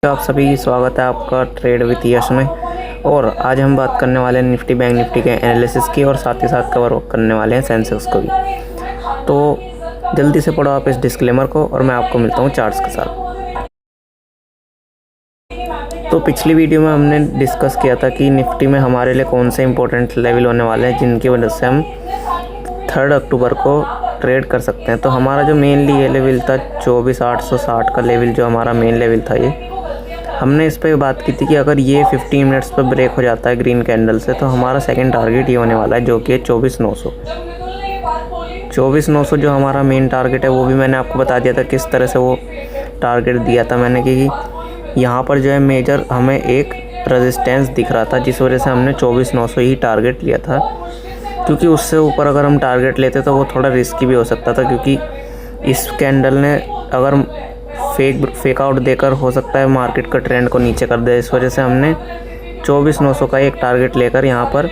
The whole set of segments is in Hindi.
तो आप सभी स्वागत है आपका ट्रेड विद यश में। और आज हम बात करने वाले हैं निफ्टी बैंक निफ्टी के एनालिसिस की और साथ ही साथ कवर करने वाले हैं सेंसेक्स को भी। तो जल्दी से पढ़ो आप इस डिस्क्लेमर को और मैं आपको मिलता हूँ चार्ट्स के साथ। तो पिछली वीडियो में हमने डिस्कस किया था कि निफ्टी में हमारे लिए कौन से इंपॉर्टेंट लेवल होने वाले हैं जिनकी वजह से हम 3 अक्टूबर को ट्रेड कर सकते हैं। तो हमारा जो मेनली ये लेवल था 24,860 का लेवल, जो हमारा मेन लेवल था, ये हमने इस पर बात की थी कि अगर ये 15 मिनट्स पर ब्रेक हो जाता है ग्रीन कैंडल से तो हमारा सेकंड टारगेट ये होने वाला है, जो कि है 24,900। 24,900 जो हमारा मेन टारगेट है, वो भी मैंने आपको बता दिया था किस तरह से वो टारगेट दिया था मैंने, कि यहाँ पर जो है मेजर हमें एक रेजिस्टेंस दिख रहा था, जिस वजह से हमने 24,900 ही टारगेट लिया था। क्योंकि उससे ऊपर अगर हम टारगेट लेते तो वो थोड़ा रिस्की भी हो सकता था, क्योंकि इस कैंडल ने अगर फेक आउट देकर हो सकता है मार्केट का ट्रेंड को नीचे कर दे। इस वजह से हमने 24,900 का एक टारगेट लेकर यहाँ पर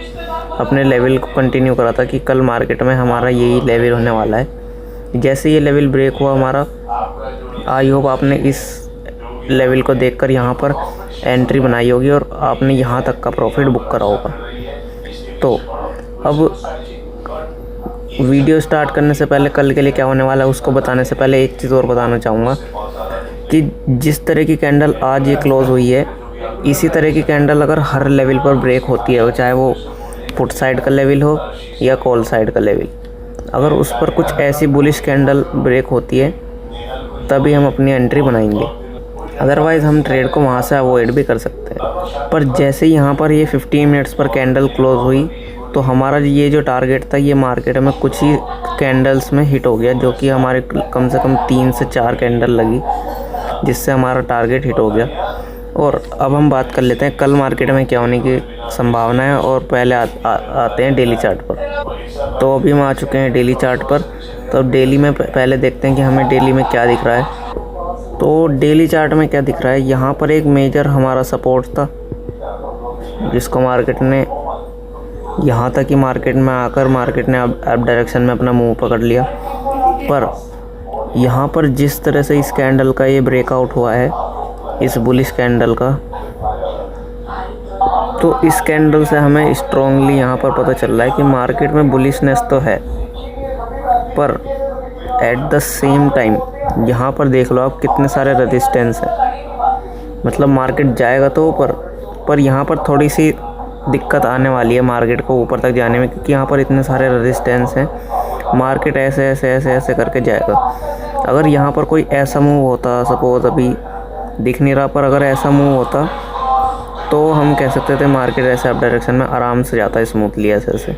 अपने लेवल को कंटिन्यू करा था कि कल मार्केट में हमारा यही लेवल होने वाला है। जैसे ये लेवल ब्रेक हुआ हमारा, आई होप आपने इस लेवल को देखकर यहाँ पर एंट्री बनाई होगी और आपने यहाँ तक का प्रॉफिट बुक करा होगा। तो अब वीडियो स्टार्ट करने से पहले कल के लिए क्या होने वाला है उसको बताने से पहले एक चीज़ और बताना चाहूँगा कि जिस तरह की कैंडल आज ये क्लोज़ हुई है, इसी तरह की कैंडल अगर हर लेवल पर ब्रेक होती है, चाहे वो पुट साइड का लेवल हो या कॉल साइड का लेवल, अगर उस पर कुछ ऐसी बुलिश कैंडल ब्रेक होती है तभी हम अपनी एंट्री बनाएंगे। अदरवाइज़ हम ट्रेड को वहाँ से अवॉइड भी कर सकते हैं। पर जैसे ही यहाँ पर ये 15 मिनट्स पर कैंडल क्लोज़ हुई तो हमारा ये जो टारगेट था ये मार्केट में कुछ ही कैंडल्स में हिट हो गया, जो कि हमारे कम से कम 3 से 4 कैंडल लगी, जिससे हमारा टारगेट हिट हो गया। और अब हम बात कर लेते हैं कल मार्केट में क्या होने की संभावना है। और पहले आते हैं डेली चार्ट पर। तो अभी हम आ चुके हैं डेली चार्ट पर। तो अब डेली में पहले देखते हैं कि हमें डेली में क्या दिख रहा है। तो डेली चार्ट में क्या दिख रहा है, यहाँ पर एक मेजर हमारा सपोर्ट था जिसको मार्केट ने यहाँ तक कि मार्केट में आकर मार्केट ने अप डायरेक्शन में अपना मूव पकड़ लिया। पर यहाँ पर जिस तरह से इस कैंडल का ये ब्रेकआउट हुआ है, इस बुलिश कैंडल का, तो इस कैंडल से हमें स्ट्रॉन्गली यहाँ पर पता चल रहा है कि मार्केट में बुलिशनेस तो है, पर एट द सेम टाइम यहाँ पर देख लो आप कितने सारे रेजिस्टेंस है। मतलब मार्केट जाएगा तो ऊपर, पर यहाँ पर थोड़ी सी दिक्कत आने वाली है मार्केट को ऊपर तक जाने में, क्योंकि यहाँ पर इतने सारे रेजिस्टेंस हैं। मार्केट ऐसे ऐसे ऐसे ऐसे करके जाएगा। अगर यहाँ पर कोई ऐसा मूव होता, सपोज अभी दिख नहीं रहा, पर अगर ऐसा मूव होता तो हम कह सकते थे मार्केट ऐसे अप डायरेक्शन में आराम से जाता है स्मूथली ऐसे ऐसे।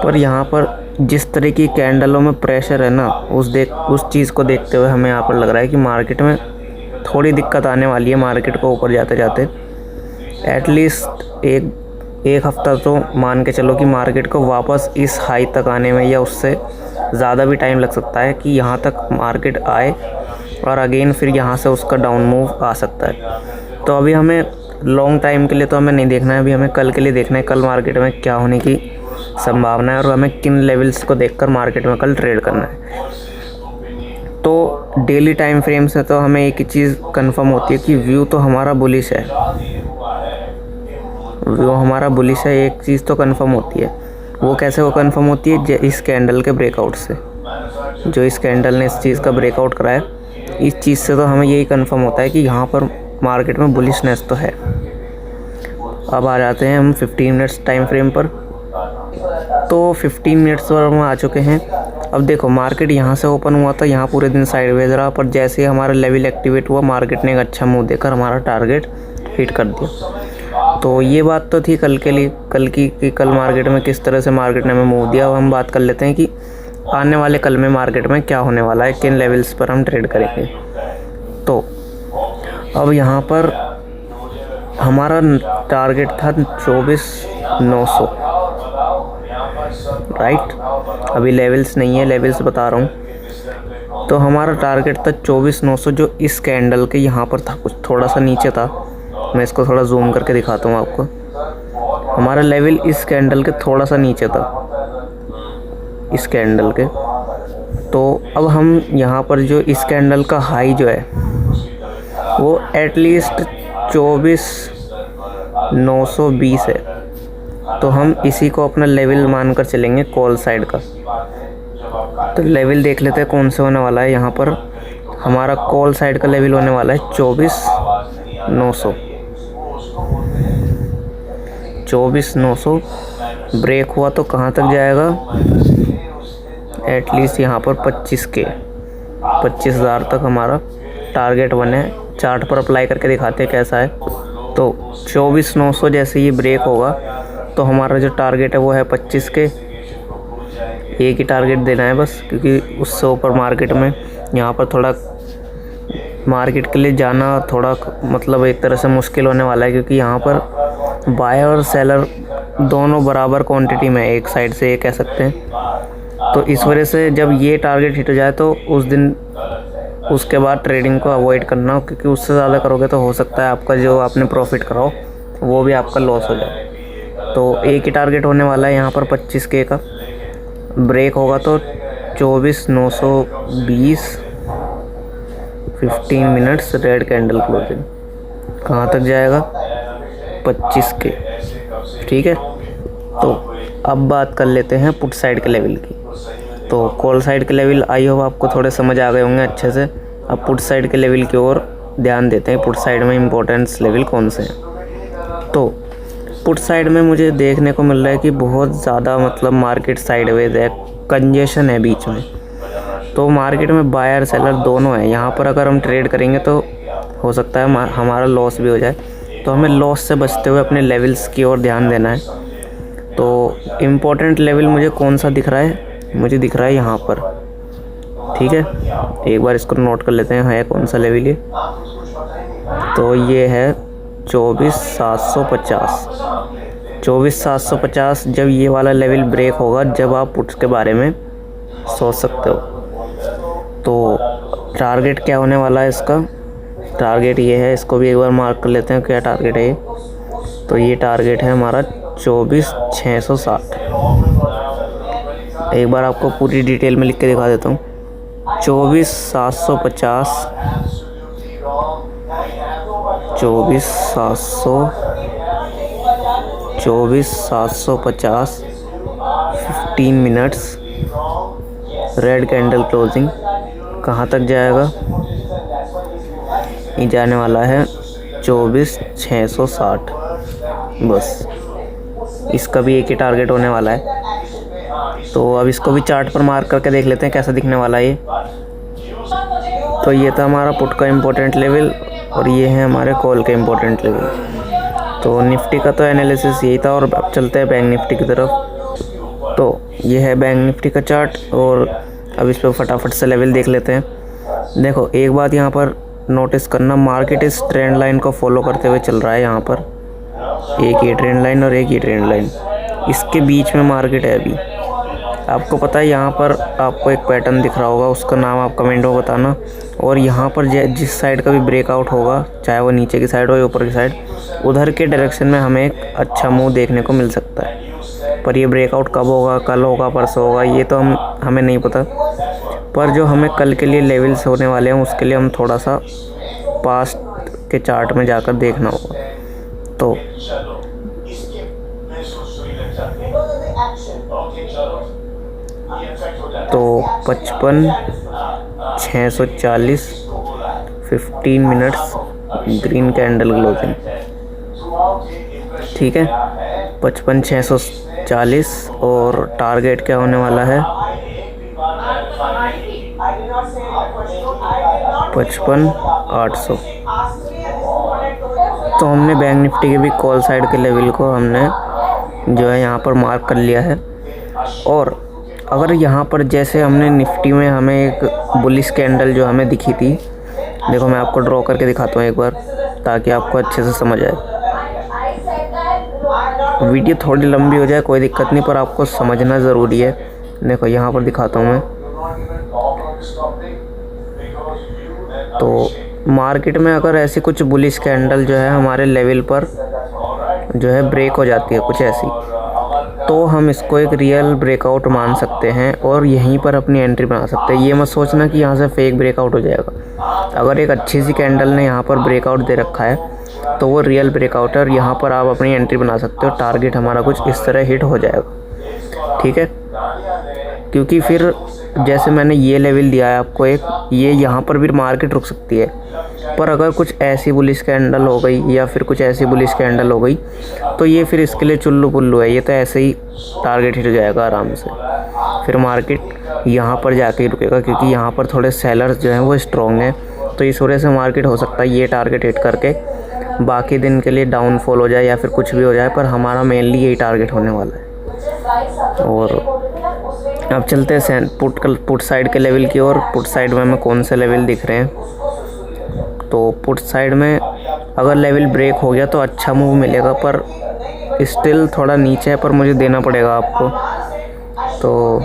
पर यहाँ पर जिस तरह की कैंडलों में प्रेशर है ना, उस चीज़ को देखते हुए हमें यहाँ पर लग रहा है कि मार्केट में थोड़ी दिक्कत आने वाली है मार्केट को ऊपर जाते जाते। एटलीस्ट एक हफ्ता तो मान के चलो कि मार्केट को वापस इस हाई तक आने में या उससे ज़्यादा भी टाइम लग सकता है कि यहाँ तक मार्केट आए और अगेन फिर यहाँ से उसका डाउन मूव आ सकता है। तो अभी हमें लॉन्ग टाइम के लिए तो हमें नहीं देखना है, अभी हमें कल के लिए देखना है कल मार्केट में क्या होने की संभावना है और हमें किन लेवल्स को देखकर मार्केट में कल ट्रेड करना है। तो डेली टाइम फ्रेम से तो हमें एक ही चीज़ कंफर्म होती है कि व्यू तो हमारा बुलिश है, वो हमारा बुलिश है। एक चीज़ तो कंफर्म होती है, वो कैसे वो कंफर्म होती है, इस कैंडल के ब्रेकआउट से। जो इस कैंडल ने इस चीज़ का ब्रेकआउट कराया, इस चीज़ से तो हमें यही कंफर्म होता है कि यहाँ पर मार्केट में बुलिशनेस तो है। अब आ जाते हैं हम 15 मिनट्स टाइम फ्रेम पर। तो 15 मिनट्स पर हम आ चुके हैं। अब देखो मार्केट यहाँ से ओपन हुआ था, यहाँ पूरे दिन साइडवेज रहा, पर जैसे ही हमारा लेवल एक्टिवेट हुआ मार्केट ने एक अच्छा मूव देकर हमारा टारगेट हिट कर दिया। तो ये बात तो थी कल के लिए, कल की कि कल मार्केट में किस तरह से मार्केट ने हमें मूव दिया। अब हम बात कर लेते हैं कि आने वाले कल में मार्केट में क्या होने वाला है, किन लेवल्स पर हम ट्रेड करेंगे। तो अब यहाँ पर हमारा टारगेट था 24,900, राइट। अभी लेवल्स नहीं है, लेवल्स बता रहा हूँ। तो हमारा टारगेट था 24,900, जो इस कैंडल के यहाँ पर था, कुछ थोड़ा सा नीचे था। मैं इसको थोड़ा जूम करके दिखाता हूँ आपको। हमारा लेवल इस कैंडल के थोड़ा सा नीचे था, इस कैंडल के। तो अब हम यहाँ पर जो इस कैंडल का हाई जो है वो एटलीस्ट 24,920 है। तो हम इसी को अपना लेवल मानकर चलेंगे कॉल साइड का। तो लेवल देख लेते हैं कौन से होने वाला है। यहाँ पर हमारा कॉल साइड का लेवल होने वाला है 24,900। 24,900 ब्रेक हुआ तो कहाँ तक जाएगा? एटलीस्ट यहाँ पर 25,000 तक हमारा टारगेट बने। चार्ट पर अप्लाई करके दिखाते हैं कैसा है। तो 24,900 जैसे ये ब्रेक होगा तो हमारा जो टारगेट है वो है 25K। एक ही टारगेट देना है बस, क्योंकि उससे ऊपर मार्केट में यहाँ पर थोड़ा मार्केट के लिए जाना थोड़ा मतलब एक तरह से मुश्किल होने वाला है, क्योंकि यहाँ पर बायर और सेलर दोनों बराबर क्वांटिटी में एक साइड से ये कह सकते हैं। तो इस वजह से जब ये टारगेट हिट हो जाए तो उस दिन उसके बाद ट्रेडिंग को अवॉइड करना, क्योंकि उससे ज़्यादा करोगे तो हो सकता है आपका जो आपने प्रॉफिट कराओ वो भी आपका लॉस हो जाए। तो एक ही टारगेट होने वाला है यहाँ पर 25K का। ब्रेक होगा तो 24,920 15 मिनट्स रेड कैंडल क्लोजिंग कहाँ तक जाएगा? 25K। ठीक है, तो अब बात कर लेते हैं पुट साइड के लेवल की। तो कॉल साइड के लेवल आई होप आपको थोड़े समझ आ गए होंगे अच्छे से। अब पुट साइड के लेवल की ओर ध्यान देते हैं। पुट साइड में इम्पोर्टेंस लेवल कौन से हैं? तो पुट साइड में मुझे देखने को मिल रहा है कि बहुत ज़्यादा मतलब मार्केट साइडवेज है, कंजेशन है बीच में। तो मार्केट में बायर सेलर दोनों है। यहाँ पर अगर हम ट्रेड करेंगे तो हो सकता है हमारा लॉस भी हो जाए। तो हमें लॉस से बचते हुए अपने लेवल्स की ओर ध्यान देना है। तो इम्पोर्टेंट लेवल मुझे कौन सा दिख रहा है? मुझे दिख रहा है यहाँ पर। ठीक है, एक बार इसको नोट कर लेते हैं है कौन सा लेवल ये। तो ये है 24,750। 24,750 जब ये वाला लेवल ब्रेक होगा, जब आप पुट्स के बारे में सोच सकते हो। तो टारगेट क्या होने वाला है इसका? टारगेट ये है, इसको भी एक बार मार्क कर लेते हैं क्या टारगेट है ये। तो ये टारगेट है हमारा 24,660। एक बार आपको पूरी डिटेल में लिख के दिखा देता हूँ। 24,750 24,750 15 मिनट्स रेड कैंडल क्लोजिंग कहाँ तक जाएगा? ये जाने वाला है 24,660। बस इसका भी एक ही टारगेट होने वाला है। तो अब इसको भी चार्ट पर मार्क करके देख लेते हैं कैसा दिखने वाला है ये। तो ये था हमारा पुट का इम्पोर्टेंट लेवल और ये है हमारे कॉल के इम्पोर्टेंट लेवल। तो निफ्टी का तो एनालिसिस यही था और अब चलते हैं बैंक निफ्टी की तरफ। तो ये है बैंक निफ्टी का चार्ट और अब इस पर फटाफट से लेवल देख लेते हैं। देखो एक बात यहाँ पर नोटिस करना, मार्केट इस ट्रेंड लाइन को फॉलो करते हुए चल रहा है। यहाँ पर एक ये ट्रेंड लाइन और एक ये ट्रेंड लाइन, इसके बीच में मार्केट है अभी। आपको पता है यहाँ पर आपको एक पैटर्न दिख रहा होगा, उसका नाम आप कमेंट में बताना। और यहाँ पर जिस साइड का भी ब्रेकआउट होगा, चाहे वो नीचे की साइड हो या ऊपर की साइड, उधर के डायरेक्शन में हमें एक अच्छा मूव देखने को मिल सकता है। पर ये ब्रेकआउट कब होगा, कल होगा, परसों होगा, ये तो हमें नहीं पता। पर जो हमें कल के लिए लेवल्स होने वाले हैं उसके लिए हम थोड़ा सा पास्ट के चार्ट में जाकर देखना होगा। तो 55,640 15 मिनट्स ग्रीन कैंडल क्लोजिंग। ठीक है, 55,640 और टारगेट क्या होने वाला है? 55,800। तो हमने बैंक निफ्टी के भी कॉल साइड के लेवल को हमने जो है यहाँ पर मार्क कर लिया है। और अगर यहाँ पर जैसे हमने निफ्टी में हमें एक बुलिश कैंडल जो हमें दिखी थी, देखो मैं आपको ड्रॉ करके दिखाता हूँ एक बार ताकि आपको अच्छे से समझ आए। वीडियो थोड़ी लंबी हो जाए कोई दिक्कत नहीं, पर आपको समझना ज़रूरी है। देखो यहाँ पर दिखाता हूँ मैं। तो मार्केट में अगर ऐसी कुछ बुलिश कैंडल जो है हमारे लेवल पर जो है ब्रेक हो जाती है कुछ ऐसी, तो हम इसको एक रियल ब्रेकआउट मान सकते हैं और यहीं पर अपनी एंट्री बना सकते हैं। ये मत सोचना कि यहाँ से फेक ब्रेकआउट हो जाएगा। अगर एक अच्छी सी कैंडल ने यहाँ पर ब्रेकआउट दे रखा है तो वो रियल ब्रेकआउट है और यहाँ पर आप अपनी एंट्री बना सकते हो। टारगेट हमारा कुछ इस तरह हिट हो जाएगा, ठीक है। क्योंकि फिर जैसे मैंने ये लेवल दिया है आपको एक, ये यहाँ पर भी मार्केट रुक सकती है, पर अगर कुछ ऐसी बुलिश कैंडल हो गई या फिर कुछ ऐसी बुलिश कैंडल हो गई तो ये फिर इसके लिए चुल्लू पुल्लू है। ये तो ऐसे ही टारगेट हिट हो जाएगा आराम से। फिर मार्केट यहाँ पर जाके ही रुकेगा, क्योंकि यहाँ पर थोड़े सेलर्स जो हैं वो स्ट्रॉन्ग हैं। तो इस वजह से मार्केट हो सकता है ये टारगेट हिट करके बाकी दिन के लिए डाउनफॉल हो जाए या फिर कुछ भी हो जाए, पर हमारा मेनली यही टारगेट होने वाला है। और अब चलते हैं पुट साइड के लेवल की ओर। पुट साइड में हमें कौन से लेवल दिख रहे हैं, तो पुट साइड में अगर लेवल ब्रेक हो गया तो अच्छा मूव मिलेगा, पर स्टिल थोड़ा नीचे है, पर मुझे देना पड़ेगा आपको। तो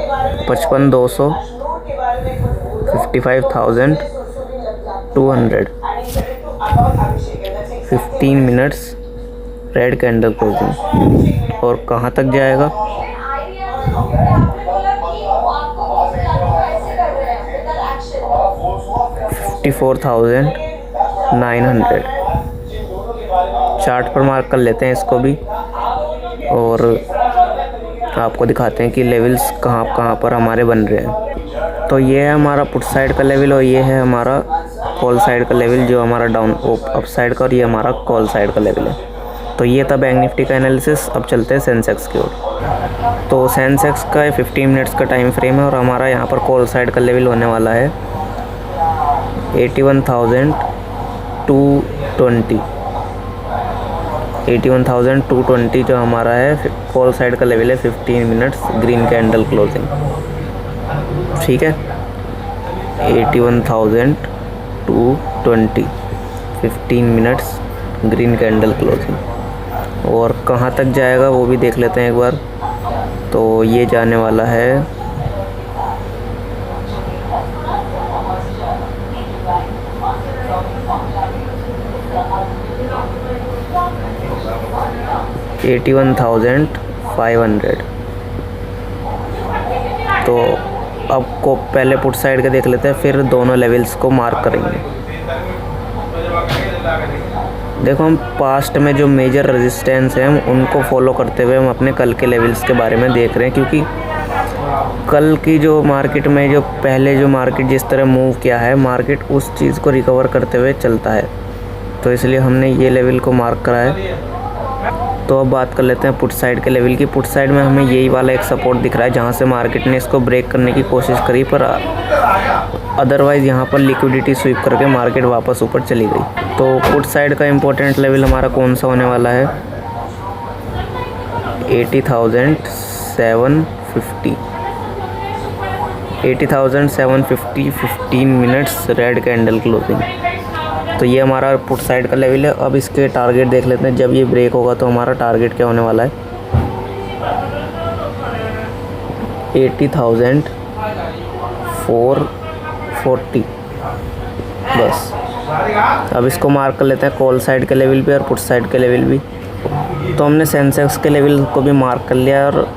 55,200, 55,200, 15 मिनट्स रेड कैंडल क्लोजिंग। और कहाँ तक जाएगा, $54,900। चार्ट पर मार्क कर लेते हैं इसको भी और आपको दिखाते हैं कि लेवल्स कहाँ पर हमारे बन रहे हैं। तो ये है हमारा पुट साइड का लेवल और ये है हमारा कॉल साइड का लेवल, जो हमारा डाउन अप साइड का, और ये हमारा कॉल साइड का लेवल है। तो ये था बैंक निफ्टी का एनालिसिस। अब चलते हैं सेंसेक्स की ओर। तो सेंसेक्स का 15 मिनट्स का टाइम फ्रेम है और हमारा यहाँ पर कॉल साइड का लेवल होने वाला है 81,220। 81,220 जो हमारा है कॉल साइड का लेवल है 15 मिनट्स ग्रीन कैंडल क्लोजिंग, ठीक है। 81,220, 15 मिनट्स ग्रीन कैंडल क्लोजिंग। और कहाँ तक जाएगा वो भी देख लेते हैं एक बार। तो ये जाने वाला है 81,500। तो अब को पहले पुट साइड के देख लेते हैं, फिर दोनों लेवल्स को मार्क करेंगे। देखो हम पास्ट में जो मेजर रेजिस्टेंस है हम उनको फॉलो करते हुए हम अपने कल के लेवल्स के बारे में देख रहे हैं, क्योंकि कल की जो मार्केट में जो पहले जो मार्केट जिस तरह मूव किया है, मार्केट उस चीज़ को रिकवर करते हुए चलता है। तो इसलिए हमने ये लेवल को मार्क करा है। तो अब बात कर लेते हैं पुट साइड के लेवल की। पुट साइड में हमें यही वाला एक सपोर्ट दिख रहा है जहाँ से मार्केट ने इसको ब्रेक करने की कोशिश करी, पर अदरवाइज़ यहाँ पर लिक्विडिटी स्वीप करके मार्केट वापस ऊपर चली गई। तो पुट साइड का इम्पोर्टेंट लेवल हमारा कौन सा होने वाला है, 80,750। 80,750, 15 मिनट्स रेड कैंडल क्लोजिंग। तो ये हमारा पुट साइड का लेवल है। अब इसके टारगेट देख लेते हैं, जब ये ब्रेक होगा तो हमारा टारगेट क्या होने वाला है, 80,440 बस। अब इसको मार्क कर लेते हैं कॉल साइड के लेवल पे और पुट साइड के लेवल भी। तो हमने सेंसेक्स के लेवल को भी मार्क कर लिया और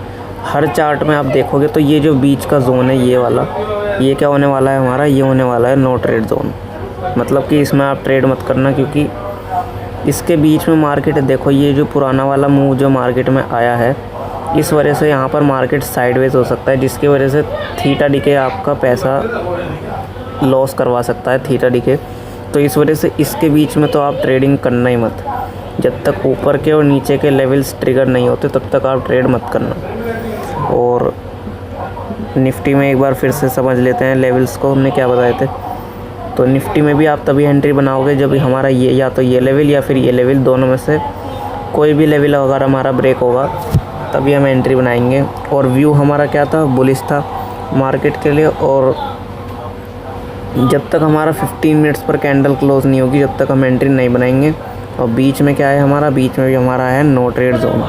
हर चार्ट में आप देखोगे तो ये जो बीच का जोन है ये वाला, ये क्या होने वाला है हमारा, ये होने वाला है नो ट्रेड जोन। मतलब कि इसमें आप ट्रेड मत करना, क्योंकि इसके बीच में मार्केट देखो, ये जो पुराना वाला मूव जो मार्केट में आया है, इस वजह से यहाँ पर मार्केट साइडवेज हो सकता है, जिसकी वजह से थीटा डीके आपका पैसा लॉस करवा सकता है, थीटा डीके। तो इस वजह से इसके बीच में तो आप ट्रेडिंग करना ही मत। जब तक ऊपर के और नीचे के लेवल्स ट्रिगर नहीं होते तब तक आप ट्रेड मत करना। और निफ्टी में एक बार फिर से समझ लेते हैं लेवल्स को, हमने क्या बताए थे। तो निफ्टी में भी आप तभी एंट्री बनाओगे जब हमारा ये या तो ये लेवल या फिर ये लेवल, दोनों में से कोई भी लेवल अगर हमारा ब्रेक होगा तभी हम एंट्री बनाएंगे। और व्यू हमारा क्या था, बुलिश था मार्केट के लिए। और जब तक हमारा 15 मिनट्स पर कैंडल क्लोज नहीं होगी जब तक हम एंट्री नहीं बनाएंगे। और बीच में क्या है हमारा, बीच में भी हमारा है नो ट्रेड जोन।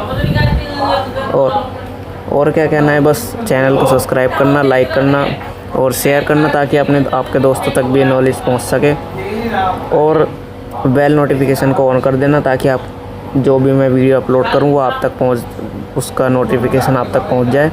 और क्या कहना है, बस चैनल को सब्सक्राइब करना, लाइक करना और शेयर करना, ताकि आपके दोस्तों तक भी नॉलेज पहुंच सके। और बेल नोटिफिकेशन को ऑन कर देना, ताकि आप जो भी मैं वीडियो अपलोड करूं वो आप तक उसका नोटिफिकेशन आप तक पहुंच जाए।